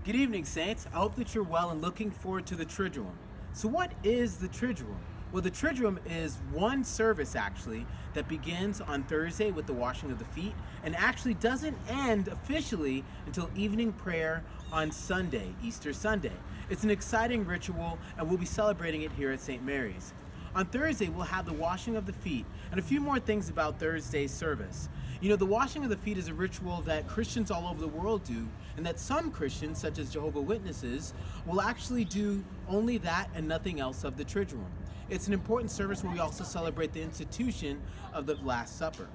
Good evening, Saints. I hope that you're well and looking forward to the Triduum. So what is the Triduum? Well, the Triduum is one service actually that begins on Thursday with the washing of the feet and actually doesn't end officially until evening prayer on Sunday, Easter Sunday. It's an exciting ritual and we'll be celebrating it here at St. Mary's. On Thursday, we'll have the washing of the feet and a few more things about Thursday's service. You know, the washing of the feet is a ritual that Christians all over the world do, and that some Christians, such as Jehovah's Witnesses, will actually do only that and nothing else of the Triduum. It's an important service where we also celebrate the institution of the Last Supper.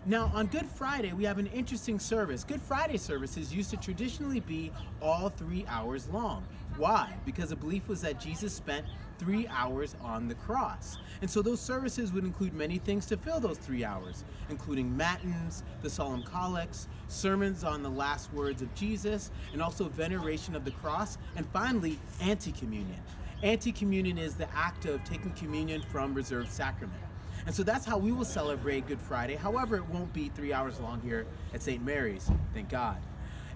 Now, on Good Friday, we have an interesting service. Good Friday services used to traditionally be all 3 hours long. Why? Because the belief was that Jesus spent 3 hours on the cross. And so those services would include many things to fill those 3 hours, including matins, the solemn collects, sermons on the last words of Jesus, and also veneration of the cross, and finally, anti-communion. Anti-communion is the act of taking communion from reserved sacrament. And so that's how we will celebrate Good Friday. However, it won't be 3 hours long here at St. Mary's, thank God.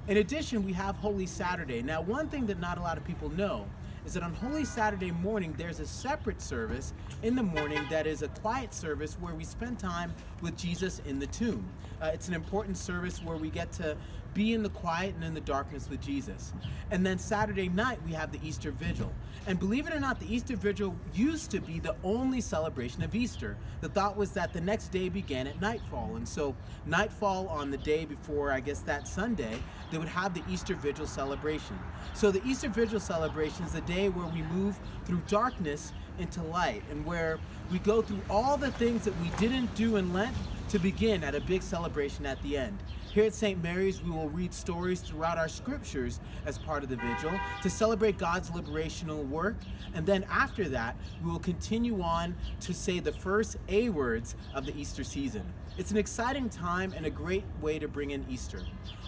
In addition, we have Holy Saturday. Now, one thing that not a lot of people know is that on Holy Saturday morning, there's a separate service in the morning that is a quiet service where we spend time with Jesus in the tomb. It's an important service where we get to be in the quiet and in the darkness with Jesus. And then Saturday night, we have the Easter Vigil. And believe it or not, the Easter Vigil used to be the only celebration of Easter. The thought was that the next day began at nightfall. And so nightfall on the day before, I guess that Sunday, they would have the Easter Vigil celebration. So the Easter Vigil celebration is the day where we move through darkness into light and where we go through all the things that we didn't do in Lent to begin at a big celebration at the end. Here at St. Mary's, we will read stories throughout our scriptures as part of the vigil to celebrate God's liberational work. And then after that, we will continue on to say the first A words of the Easter season. It's an exciting time and a great way to bring in Easter.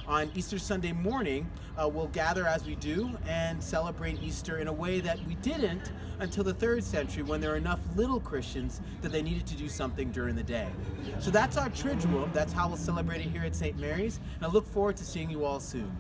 On Easter Sunday morning, we'll gather as we do and celebrate Easter in a way that we didn't until the 3rd century, when there were enough little Christians that they needed to do something during the day. So that's our Triduum. That's how we'll celebrate it here at St. Mary's, and I look forward to seeing you all soon.